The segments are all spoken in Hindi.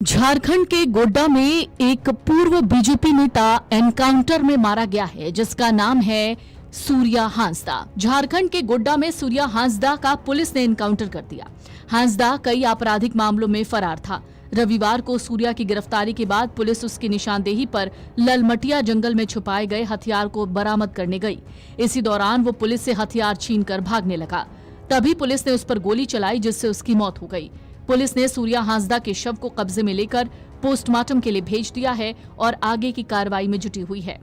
झारखंड के गोड्डा में एक पूर्व बीजेपी नेता एनकाउंटर में मारा गया है, जिसका नाम है सूर्या हांसदा। झारखंड के गोड्डा में सूर्या हांसदा का पुलिस ने एनकाउंटर कर दिया। हांसदा कई आपराधिक मामलों में फरार था। रविवार को सूर्या की गिरफ्तारी के बाद पुलिस उसकी निशानदेही पर ललमटिया जंगल में छुपाए गए हथियार को बरामद करने गई। इसी दौरान वो पुलिस से हथियार छीनकर भागने लगा। तभी पुलिस ने उस पर गोली चलाई, जिससे उसकी मौत हो गई। पुलिस ने सूर्या हांसदा के शव को कब्जे में लेकर पोस्टमार्टम के लिए भेज दिया है और आगे की कार्रवाई में जुटी हुई है।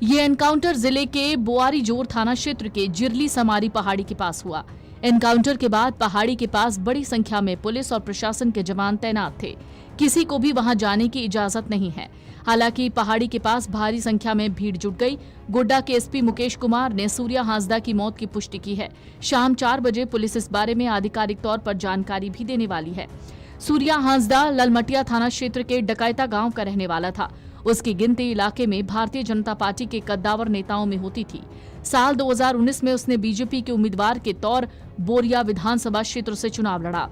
ये एनकाउंटर जिले के बोआरीजोर थाना क्षेत्र के जिरली समारी पहाड़ी के पास हुआ। एनकाउंटर के बाद पहाड़ी के पास बड़ी संख्या में पुलिस और प्रशासन के जवान तैनात थे। किसी को भी वहां जाने की इजाजत नहीं है। हालांकि पहाड़ी के पास भारी संख्या में भीड़ जुट गई। गोड्डा के एसपी मुकेश कुमार ने सूर्या हांसदा की मौत की पुष्टि की है। शाम 4 बजे पुलिस इस बारे में आधिकारिक तौर पर जानकारी भी देने वाली है। सूर्या हांसदा ललमटिया थाना क्षेत्र के डकैता गांव का रहने वाला था। उसकी गिनती इलाके में भारतीय जनता पार्टी के कद्दावर नेताओं में होती थी। साल 2019 में उसने बीजेपी के उम्मीदवार के तौर बोरिया विधानसभा क्षेत्र से चुनाव लड़ा।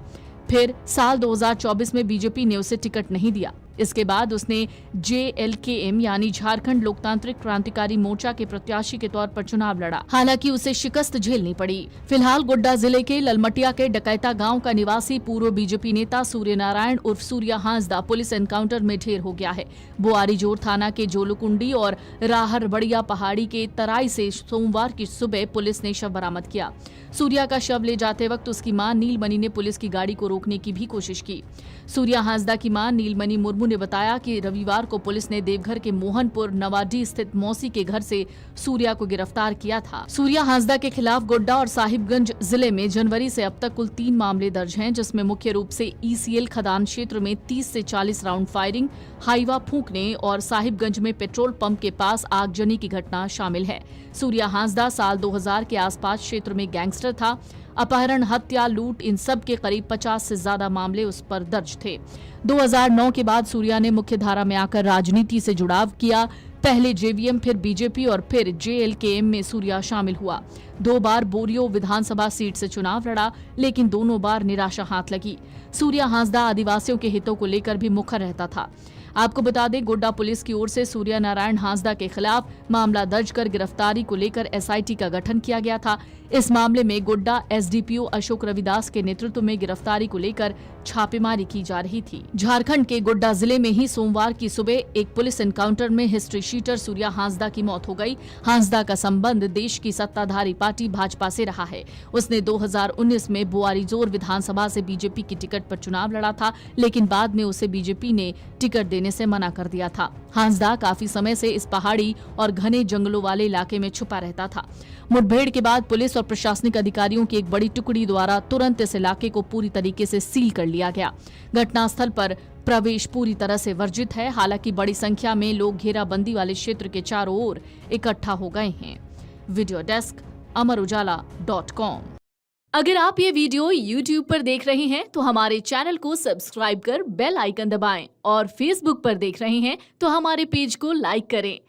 फिर साल 2024 में बीजेपी ने उसे टिकट नहीं दिया। इसके बाद उसने JLKM यानी झारखंड लोकतांत्रिक क्रांतिकारी मोर्चा के प्रत्याशी के तौर पर चुनाव लड़ा। हालांकि उसे शिकस्त झेलनी पड़ी। फिलहाल गोड्डा जिले के ललमटिया के डकैता गांव का निवासी पूर्व बीजेपी नेता सूर्य नारायण उर्फ सूर्या हांसदा पुलिस एनकाउंटर में ढेर हो गया है। बोआरीजोर थाना के जोलुकुंडी और राहरबड़िया पहाड़ी के तराई से सोमवार की सुबह पुलिस ने शव बरामद किया। सूर्या का शव ले जाते वक्त उसकी मां नीलमणि ने पुलिस की गाड़ी को रोकने की भी कोशिश की। सूर्या हांसदा की मां नीलमणि मुर्मू ने बताया कि रविवार को पुलिस ने देवघर के मोहनपुर नवाडी स्थित मौसी के घर से सूर्या को गिरफ्तार किया था। सूर्या हांसदा के खिलाफ गोड्डा और साहिबगंज जिले में जनवरी से अब तक कुल 3 मामले दर्ज हैं, जिसमें मुख्य रूप से ECL खदान क्षेत्र में 30 से 40 राउंड फायरिंग, हाईवा फूंकने और साहिबगंज में पेट्रोल पंप के पास आगजनी की घटना शामिल है। सूर्या हांसदा साल 2000 के आसपास क्षेत्र में गैंगस्टर था। अपहरण, हत्या, लूट, इन सब के करीब 50 से ज्यादा मामले उस पर दर्ज थे। 2009 के बाद सूर्या ने मुख्य धारा में आकर राजनीति से जुड़ाव किया। पहले JVM, फिर बीजेपी और फिर JLKM में सूर्या शामिल हुआ। 2 बार बोरियो विधानसभा सीट से चुनाव लड़ा, लेकिन दोनों बार निराशा हाथ लगी। सूर्या हांसदा आदिवासियों के हितों को लेकर भी मुखर रहता था। आपको बता दें, गोड्डा पुलिस की ओर से सूर्या नारायण हांसदा के खिलाफ मामला दर्ज कर गिरफ्तारी को लेकर SIT का गठन किया गया था। इस मामले में गोड्डा SDPO अशोक रविदास के नेतृत्व में गिरफ्तारी को लेकर छापेमारी की जा रही थी। झारखंड के गोड्डा जिले में ही सोमवार की सुबह एक पुलिस एनकाउंटर में हिस्ट्री शीटर सूर्या हांसदा की मौत हो गई। हांसदा का संबंध देश की सत्ताधारी पार्टी भाजपा से रहा है। उसने 2019 में बोआरीजोर विधानसभा से बीजेपी की टिकट पर चुनाव लड़ा था, लेकिन बाद में उसे बीजेपी ने टिकट देने से मना कर दिया था। हांसदा काफी समय से इस पहाड़ी और घने जंगलों वाले इलाके में छुपा रहता था। मुठभेड़ के बाद पुलिस और प्रशासनिक अधिकारियों की एक बड़ी टुकड़ी द्वारा तुरंत इस इलाके को पूरी तरीके से सील कर लिया गया। घटनास्थल पर प्रवेश पूरी तरह से वर्जित है। हालांकि बड़ी संख्या में लोग घेराबंदी वाले क्षेत्र के चारों ओर इकट्ठा हो गए हैं। Video desk amarujala.com। अगर आप ये वीडियो YouTube पर देख रहे हैं तो हमारे चैनल को सब्सक्राइब कर बेल आइकन दबाएं और Facebook पर देख रहे हैं तो हमारे पेज को लाइक करें।